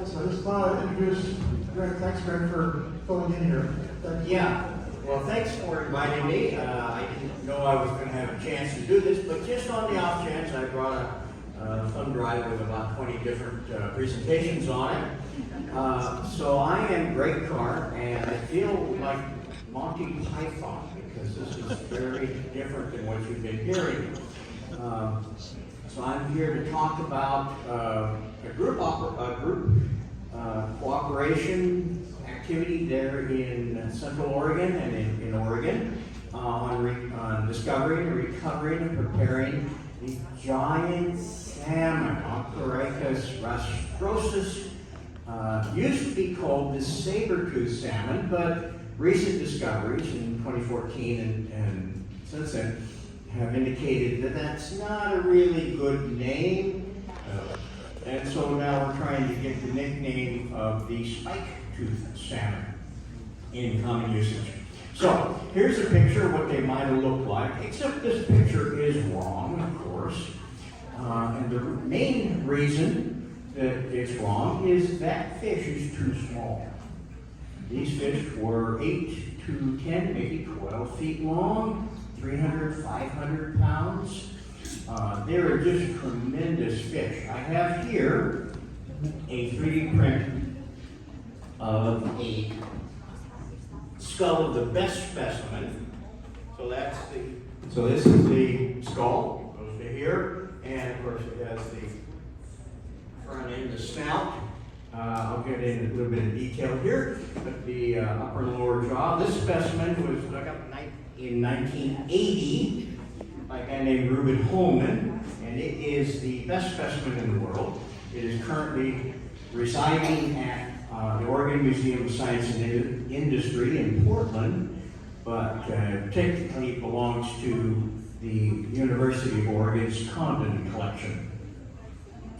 Yes, I just thought I'd introduce Greg. Thanks, Greg, for filling in here. Yeah, well, thanks for inviting me. I didn't know I was going to have a chance to do this, but just on the off chance, I brought a thumb drive with about 20 different presentations on it. So I am Greg Carr, and I feel like Monty Python because this is very different than what you've been hearing. So I'm here to talk about a group cooperation activity there in Central Oregon and in Oregon on discovering, recovering, and preparing the giant salmon, Oncorhynchus rostrosus. Used to be called the saber-toothed salmon, but recent discoveries in 2014 and since then have indicated that that's not a really good name. And so now we're trying to get the nickname of the spike-toothed salmon in common usage. So here's a picture of what they might have looked like, except this picture is wrong, of course. And the main reason that it's wrong is that fish is too small. These fish were 8 to 10, maybe 12 feet long, 300, 500 pounds. They're just tremendous fish. I have here a 3D print of a skull of the best specimen. So this is the skull, goes to here, and of course it has the front end, the snout. I'll get into a little bit of detail here, but the upper and lower jaw. This specimen was dug up in 1980 by a guy named Reuben Holman, and it is the best specimen in the world. It is currently residing at the Oregon Museum of Science and Industry in Portland, but technically belongs to the University of Oregon's Condon collection.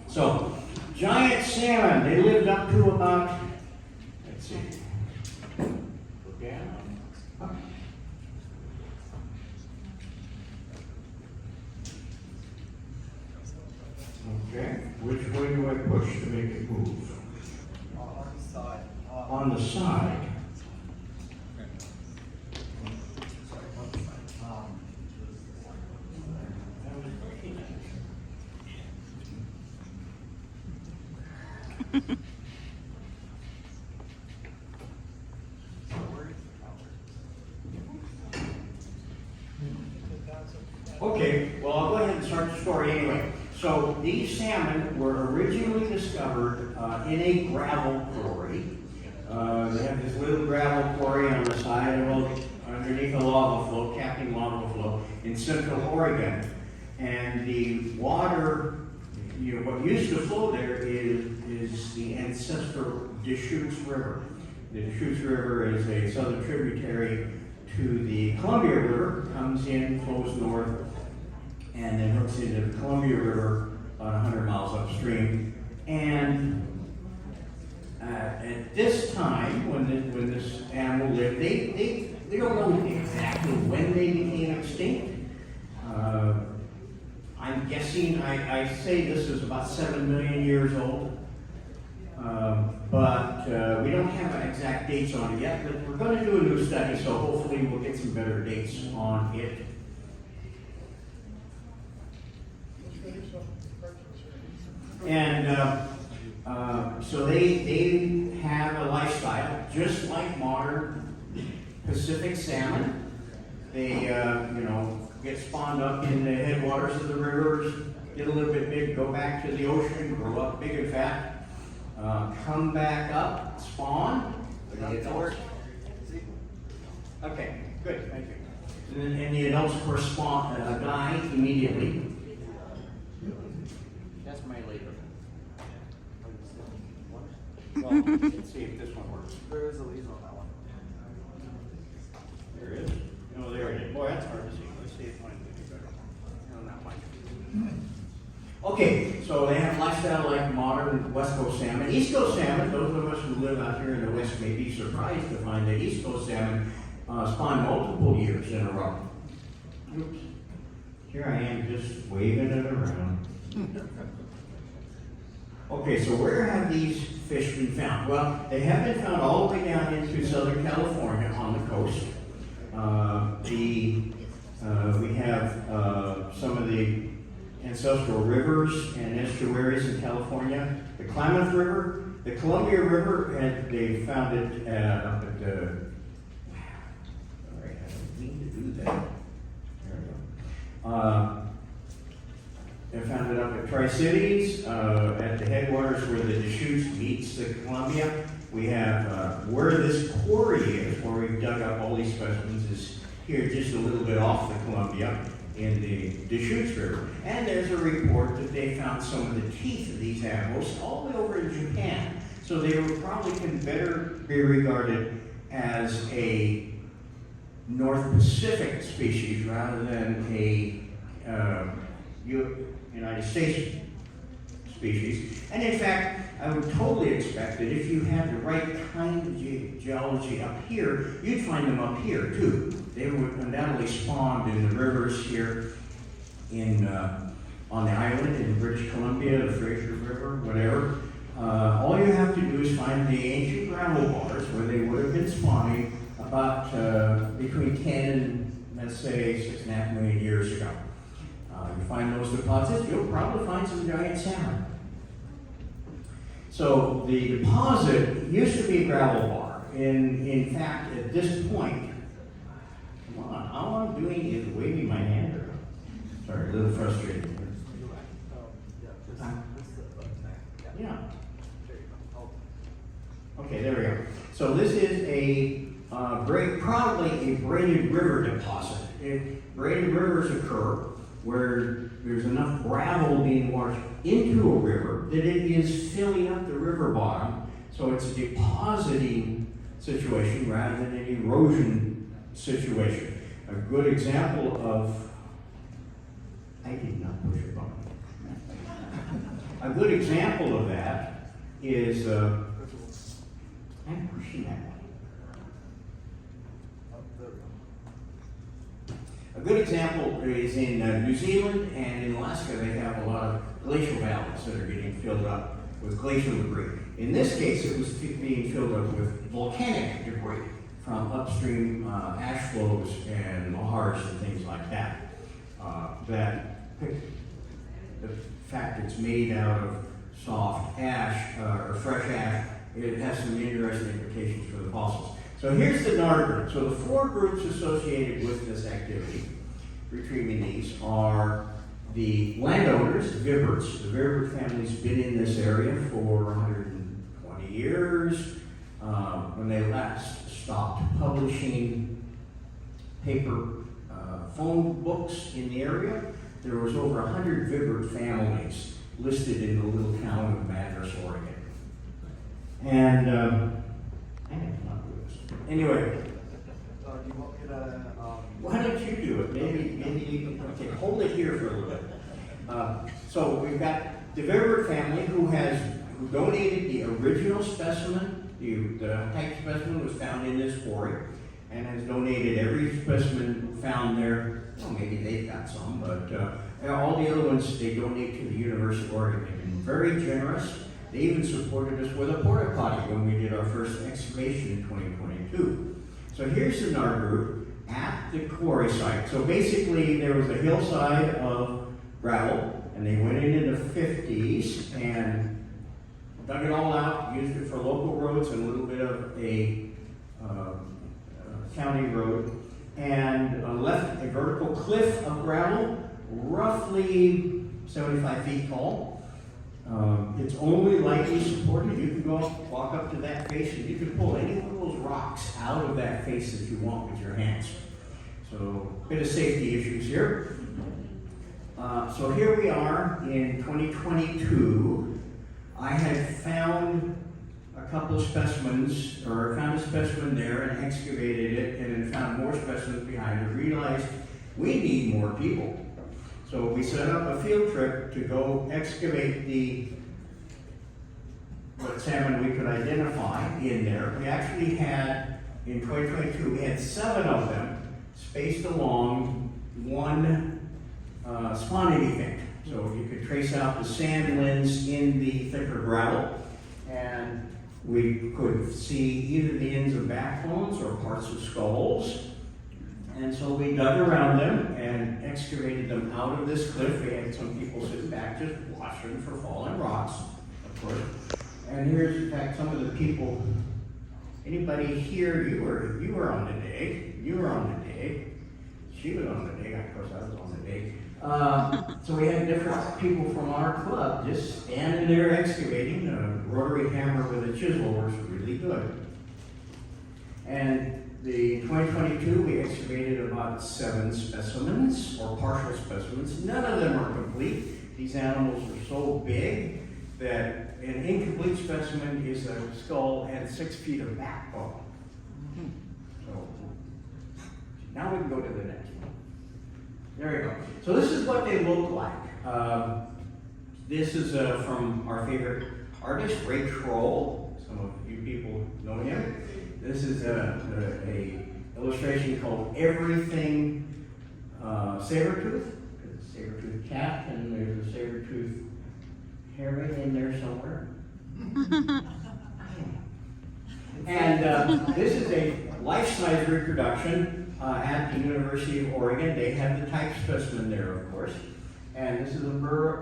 So, giant salmon, they lived up to about, let's see, look down. Okay, which way do I push to make it move? On the side. On the side. Okay, well, I'll go ahead and start the story anyway. So these salmon were originally discovered in a gravel quarry. They have this little gravel quarry on the side of underneath a lava flow, capping lava flow in Central Oregon. And the water, what used to flow there is the ancestral Deschutes River. The Deschutes River is a southern tributary to the Columbia River, comes in, flows north, and then hooks into the Columbia River about 100 miles upstream. And at this time, when this animal lived, they don't know exactly when they became extinct. I'm guessing, I say this is about 7 million years old, but we don't have exact dates on it yet, but we're going to do a new study, so hopefully we'll get some better dates on it. And so they have a lifestyle just like modern Pacific salmon. They get spawned up in the headwaters of the rivers, get a little bit big, go back to the ocean, grow up big and fat, come back up, spawn. Okay, good, thank you. And the adults, of course, die immediately. That's my leader. Well, let's see if this one works. There is a lead on that one. There is. Oh, there it is. Boy, that's hard to see. Let's see if mine will be better. No, not mine. Okay, so they have a lifestyle like modern West Coast salmon. East Coast salmon, those of us who live out here in the West may be surprised to find that East Coast salmon spawn multiple years in a row. Oops. Here I am just waving it around. Okay, so where have these fish been found? Well, they have been found all the way down into Southern California on the coast. We have some of the ancestral rivers and estuaries in California. The Klamath River, the Columbia River, and they found it up at the. All right, I don't mean to do that. There we go. They found it up at Tri-Cities, at the headwaters where the Deschutes meets the Columbia. We have where this quarry is, where we've dug up all these specimens, is here just a little bit off the Columbia in the Deschutes River. And there's a report that they found some of the teeth of these animals all the way over in Japan. So they were probably can better be regarded as a North Pacific species rather than a United States species. And in fact, I would totally expect that if you had the right kind of geology up here, you'd find them up here too. They would undoubtedly spawned in the rivers here in on the island in British Columbia, the Fraser River, whatever. All you have to do is find the ancient gravel bars where they would have been spawning about between 10 and, let's say, 6.5 million years ago. You find those deposits, you'll probably find some giant salmon. So the deposit used to be a gravel bar. In fact, at this point, come on, all I'm doing is waving my hand around. Sorry, a little frustrated here. Yeah. Okay, there we go. So this is a probably a braided river deposit. Braided rivers occur where there's enough gravel being washed into a river that it is filling up the river bottom. So it's a depositing situation rather than an erosion situation. A good example of, I did not push a button. A good example of that is, I'm pushing that one. A good example is in New Zealand and in Alaska. They have a lot of glacial valleys that are getting filled up with glacial debris. In this case, it was being filled up with volcanic debris from upstream ash flows and lahars and things like that. The fact it's made out of soft ash or fresh ash, it has some interesting implications for the fossils. So here's the NAR group. So the four groups associated with this activity, retrieving these, are the landowners, the Viverts. The Vivert family's been in this area for 120 years. When they last stopped publishing paper phone books in the area, there was over 100 Vivert families listed in the little town of Madras, Oregon. And I have not do this. Anyway, Do you want me to, why don't you do it? Maybe you can, okay, hold it here for a little bit. So we've got the Vivert family who donated the original specimen. The type specimen was found in this quarry and has donated every specimen found there. Well, maybe they've got some, but all the other ones they donate to the University of Oregon. They've been very generous. They even supported us with a porta potty when we did our first excavation in 2022. So here's the NAR group at the quarry site. So basically there was a hillside of gravel and they went in the 50s and dug it all out, used it for local roads and a little bit of a county road, and left a vertical cliff of gravel, roughly 75 feet tall. It's only lightly supported. You can go walk up to that face and you can pull any one of those rocks out of that face that you want with your hands. So, a bit of safety issues here. So here we are in 2022. I had found a couple of specimens, or found a specimen there and excavated it, and then found more specimens behind it. Realized we need more people. So we set up a field trip to go excavate what salmon we could identify in there. We actually had, in 2022, we had 7 of them spaced along one spawning event. So you could trace out the sand lens in the thicker gravel. and we could see either the ends of backbones or parts of skulls. And so we dug around them and excavated them out of this cliff. We had some people sitting back just watching for falling rocks, of course. And here's, in fact, some of the people. Anybody here, you were on the dig. You were on the dig. She was on the dig. Of course, I was on the dig. So we had different people from our club just standing there excavating. A rotary hammer with a chisel works really good. And in 2022, we excavated about 7 specimens, or partial specimens. None of them are complete. These animals are so big that an incomplete specimen is a skull and 6 feet of backbone. So now we can go to the next one. There we go. So this is what they look like. This is from our favorite artist, Ray Troll. Some of you people know him. This is a illustration called Everything Sabertooth. There's a saber-toothed cat and there's a saber-toothed herring in there somewhere. And this is a life-size reproduction at the University of Oregon. They have the type specimen there, of course. And this is a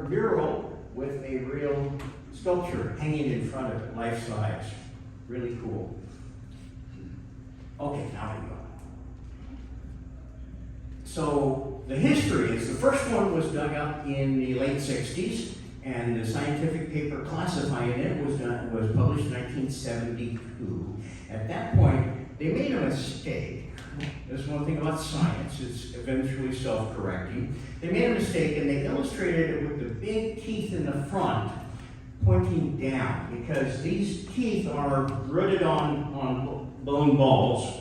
mural with a real sculpture hanging in front of it, life-size. Really cool. Okay, now we go. So the history is the first one was dug up in the late 60s, and the scientific paper classifying it was published in 1972. At that point, they made a mistake. There's one thing about science, it's eventually self-correcting. They made a mistake and they illustrated it with the big teeth in the front pointing down, because these teeth are rooted on bone balls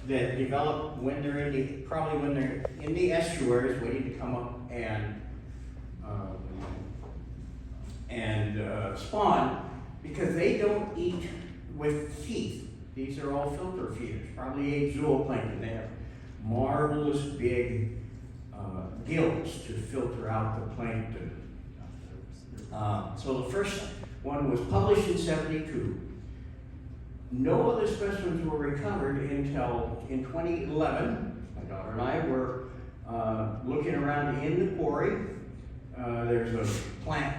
that develop when they're probably when they're in the estuaries waiting to come up and spawn, because they don't eat with teeth. These are all filter feeders, probably ate zooplankton. They have marvelous big gills to filter out the plankton. So the first one was published in 72. No other specimens were recovered until in 2011. My daughter and I were looking around in the quarry. There's a plant,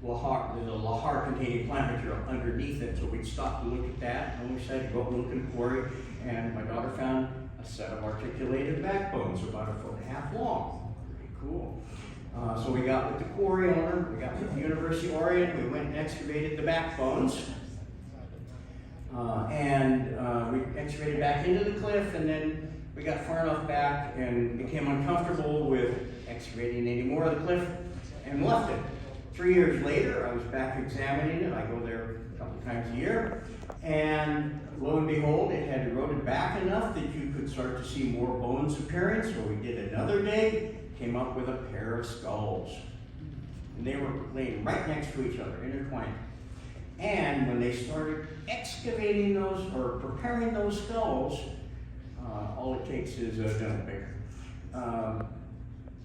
there's a lahar containing plant material underneath it, so we'd stop to look at that, and we decided to go up and look in the quarry, and my daughter found a set of articulated backbones about 1.5 feet long. Pretty cool. So we got with the quarry owner, we got with the University of Oregon, we went and excavated the backbones. We excavated back into the cliff, and then we got far enough back and became uncomfortable with excavating any more of the cliff and left it. 3 years later, I was back examining it. I go there a couple times a year, and lo and behold, it had eroded back enough that you could start to see more bones appearing. So we did another dig, came up with a pair of skulls. And they were laying right next to each other, intertwined. And when they started excavating those or preparing those skulls, all it takes is a dental picker.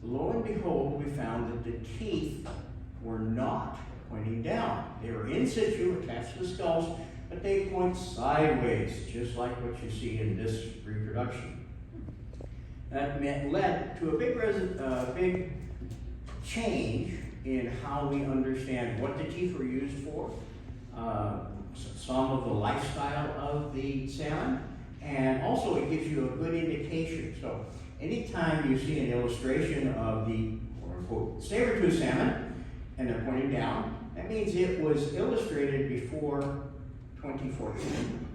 Lo and behold, we found that the teeth were not pointing down. They were in situ, attached to the skulls, but they point sideways, just like what you see in this reproduction. That led to a big change in how we understand what the teeth were used for, some of the lifestyle of the salmon, and also it gives you a good indication. So anytime you see an illustration of the quote-unquote saber-tooth salmon and they're pointing down, that means it was illustrated before 2014.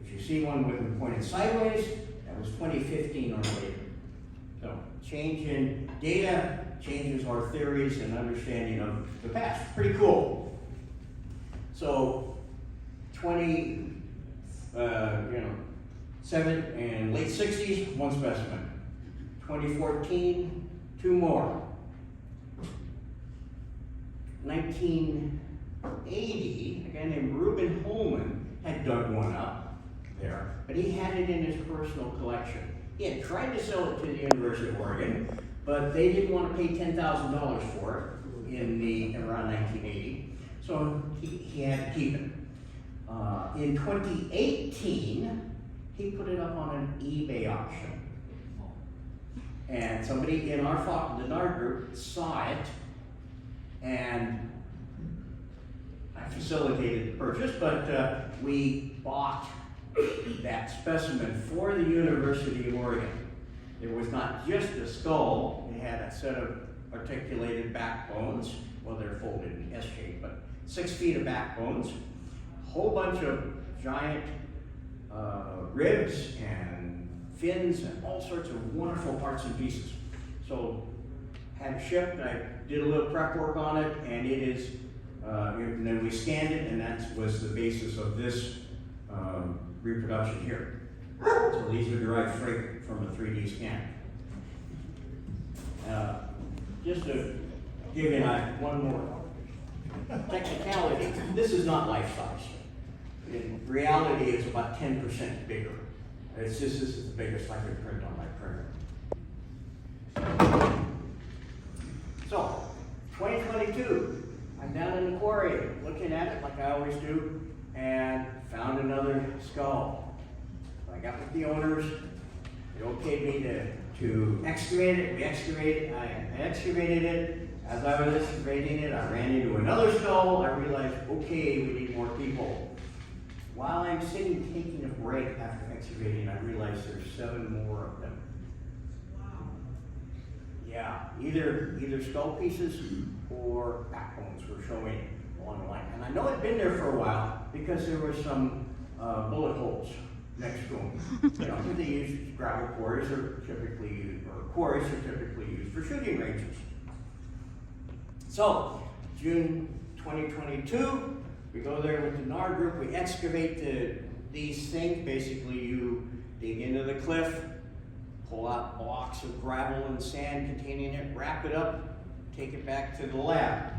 If you see one with them pointed sideways, that was 2015 or later. So change in data changes our theories and understanding of the past. Pretty cool. So 7 and late 60s, 1 specimen. 2014, 2 more. 1980, a guy named Reuben Holman had dug one up there, but he had it in his personal collection. He had tried to sell it to the University of Oregon, but they didn't want to pay $10,000 for it in around 1980. So he had to keep it. In 2018, he put it up on an eBay auction. And somebody in our group saw it, and I facilitated the purchase, but we bought that specimen for the University of Oregon. It was not just a skull, it had a set of articulated backbones. Well, they're folded in S shape, but 6 feet of backbones, a whole bunch of giant ribs and fins and all sorts of wonderful parts and pieces. So, had it shipped, I did a little prep work on it, and it is, and then we scanned it, and that was the basis of this reproduction here. So these are derived straight from a 3D scan. Just to give you one more technicality, this is not life size. In reality, it's about 10% bigger. This is the biggest I could print on my printer. So, 2022, I'm down in the quarry looking at it like I always do, and found another skull. I got with the owners, they okayed me to excavate it. I excavated it. As I was excavating it, I ran into another skull. I realized, okay, we need more people. While I'm sitting taking a break after excavating, I realized there's 7 more of them. Wow. Yeah, either skull pieces or backbones were showing along the line. And I know it'd been there for a while because there were some bullet holes next to them. You know, they use gravel quarries are typically used, or quarries are typically used for shooting ranges. So, June 2022, we go there with the NAR group, we excavate these things. Basically, you dig into the cliff, pull out blocks of gravel and sand containing it, wrap it up, take it back to the lab.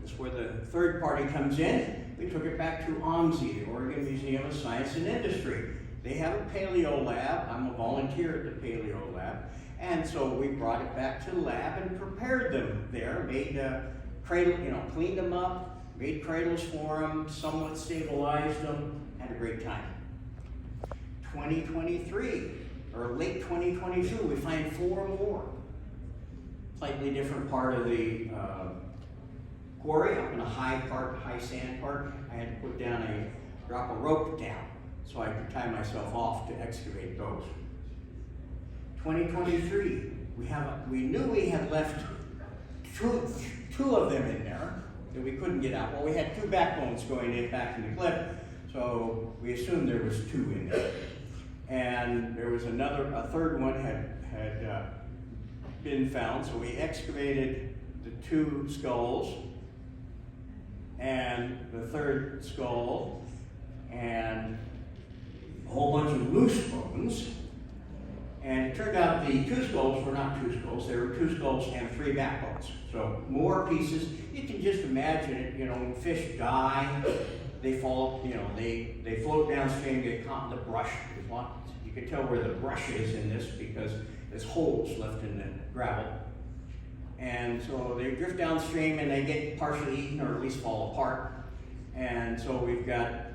This is where the third party comes in. We took it back to OMSI, the Oregon Museum of Science and Industry. They have a paleo lab. I'm a volunteer at the paleo lab. And so we brought it back to the lab and prepared them there, made a cradle, cleaned them up, made cradles for them, somewhat stabilized them, had a great time. 2023, or late 2022, we find 4 more. Slightly different part of the quarry, up in a high sand part. I had to drop a rope down so I could tie myself off to excavate those. 2023, we knew we had left two of them in there that we couldn't get out. Well, we had 2 backbones going back in the cliff, so we assumed there was 2 in there. And there was a third one had been found, so we excavated the 2 skulls and the third skull and a whole bunch of loose bones. And it turned out the 2 skulls were not 2 skulls, they were 2 skulls and 3 backbones. So more pieces. You can just imagine it, when fish die, they fall, they float downstream, get caught in the brush. You can tell where the brush is in this because there's holes left in the gravel. And so they drift downstream and they get partially eaten or at least fall apart. And so we've got,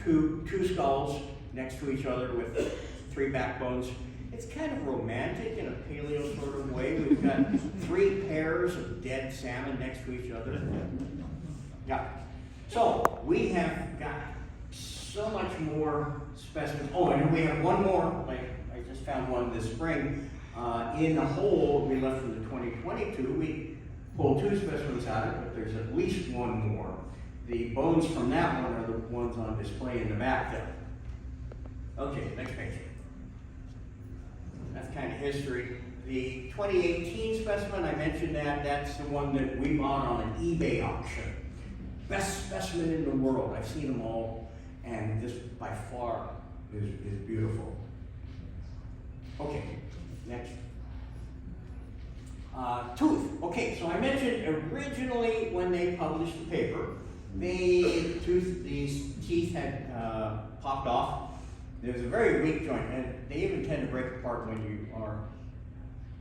two skulls next to each other with 3 backbones. It's kind of romantic in a paleo sort of way. We've got 3 pairs of dead salmon next to each other. Yeah. So we have got so much more specimens. Oh, and we have one more. Like I just found one this spring. In the hole we left from the 2022, we pulled 2 specimens out of it, but there's at least 1 more. The bones from that one are the ones on display in the back there. Okay, next page. That's kind of history. The 2018 specimen, I mentioned that's the one that we bought on an eBay auction. Best specimen in the world. I've seen them all, and this by far is beautiful. Okay, next. Tooth. Okay, so I mentioned originally when they published the paper, these teeth had popped off. There's a very weak joint, and they even tend to break apart when you are.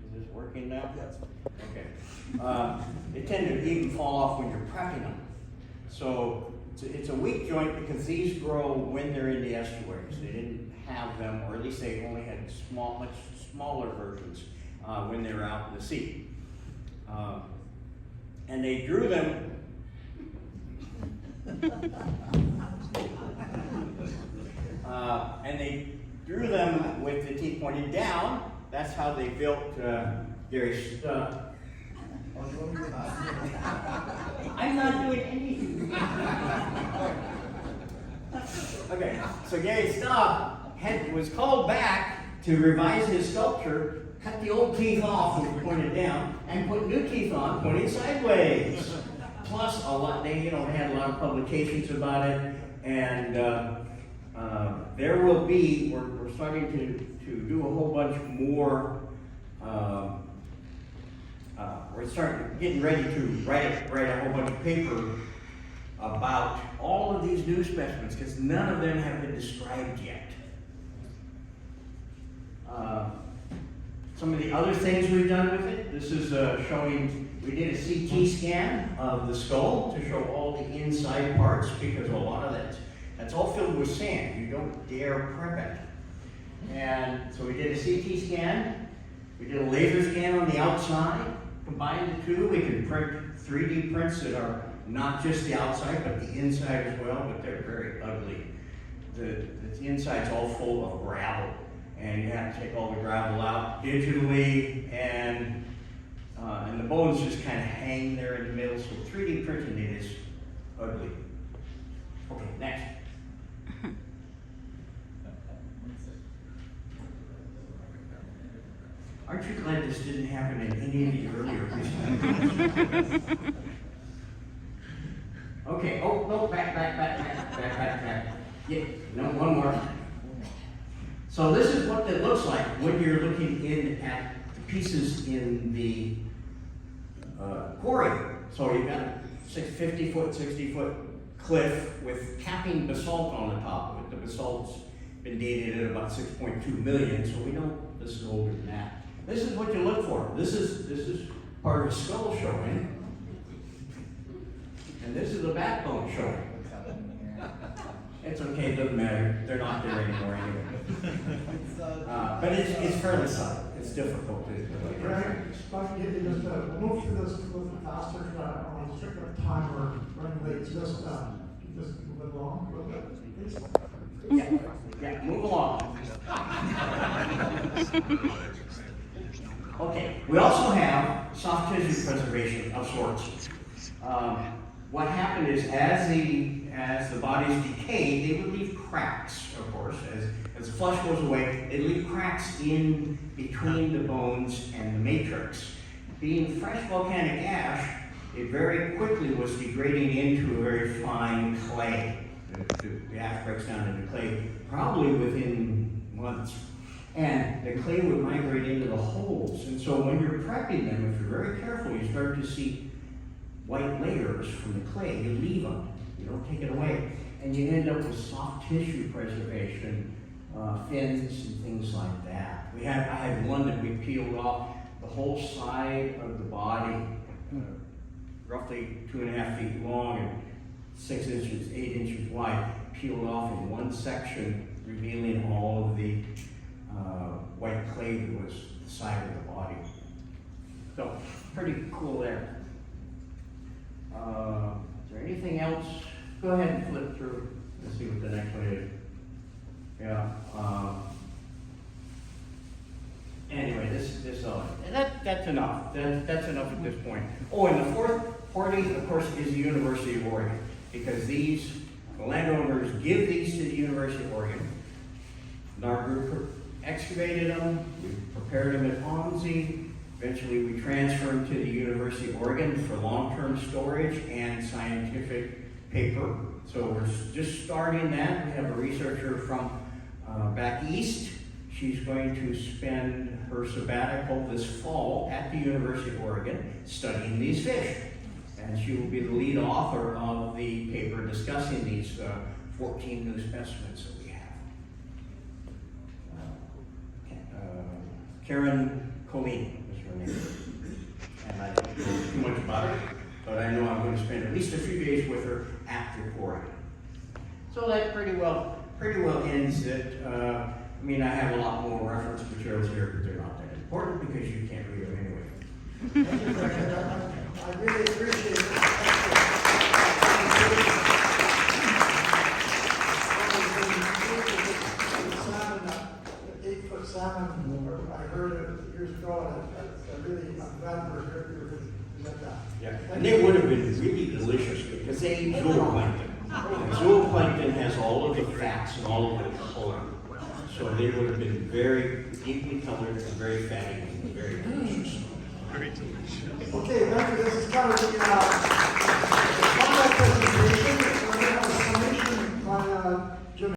Is this working now? Yes. Okay. They tend to even fall off when you're prepping them. So it's a weak joint because these grow when they're in the estuaries. They didn't have them, or at least they only had much smaller versions when they were out in the sea. And they drew them. And they drew them with the teeth pointed down. That's how they built Gary's. I'm not doing anything. Okay, so Gary Stubb was called back to revise his sculpture, cut the old teeth off and pointed down, and put new teeth on, pointing sideways. Plus, they had a lot of publications about it, and there will be. We're starting to do a whole bunch more. We're getting ready to write a whole bunch of paper about all of these new specimens because none of them have been described yet. Some of the other things we've done with it. This is showing. We did a CT scan of the skull to show all the inside parts because a lot of that's all filled with sand. You don't dare prep it. And so we did a CT scan. We did a laser scan on the outside. Combine the two, we can print 3D prints that are not just the outside, but the inside as well, but they're very ugly. The inside's all full of gravel, and you have to take all the gravel out digitally, and the bones just kind of hang there in the middle, so 3D printing it is ugly. Okay, next. Aren't you glad this didn't happen in any of the earlier presentations? Okay, oh, no, back. Yeah, no, one more. So this is what it looks like when you're looking in at the pieces in the quarry. So you've got a 50-foot, 60-foot cliff with capping basalt on the top of it. The basalt's been dated at about 6.2 million, so we know this is older than that. This is what you look for. This is part of a skull showing, and this is a backbone showing. It's okay, it doesn't matter. They're not there anymore anyway. But it's fairly subtle. It's difficult to Greg, if I can get you just move through this a little bit faster. I want to check the time. We're running late. Just move it along a little bit, please. Yeah, move along. Okay, we also have soft tissue preservation of sorts. What happened is as the bodies decay, they would leave cracks, of course. As the flesh goes away, they leave cracks in between the bones and the matrix. Being fresh volcanic ash, it very quickly was degrading into a very fine clay. The ash breaks down into clay probably within months. And the clay would migrate into the holes. And so when you're prepping them, if you're very careful, you start to see white layers from the clay. You leave them. You don't take it away. And you end up with soft tissue preservation, fins and things like that. I had one that we peeled off the whole side of the body, roughly 2.5 feet long and 6 inches, 8 inches wide, peeled off in one section, revealing all of the white clay that was the side of the body. So, pretty cool there. Is there anything else? Go ahead and flip through. Let's see what the next one is. Yeah. Anyway, that's enough. That's enough at this point. Oh, and the fourth party, of course, is the University of Oregon, because the landowners give these to the University of Oregon. And our group excavated them, we prepared them at Ponzi. Eventually, we transferred them to the University of Oregon for long-term storage and scientific paper. So we're just starting that. We have a researcher from back east. She's going to spend her sabbatical this fall at the University of Oregon studying these fish. And she will be the lead author of the paper discussing these 14 new specimens that we have. Karen Colleen is her name. And I don't know too much about her, but but I know I'm going to spend at least a few days with her after quarry. So that pretty well ends it. I mean, I have a lot more reference materials here, but they're not that important because you can't read them anyway. Thank you, Frank. I really appreciate it. Salmon, 8-foot salmon, I heard it years ago, and I'm glad we're here to present that. Yeah, and they would have been really delicious because they eat zooplankton. And zooplankton has all of the fats and all of the color. So they would have been very deeply colored and very fatty and very delicious. Okay, thank you. This is kind of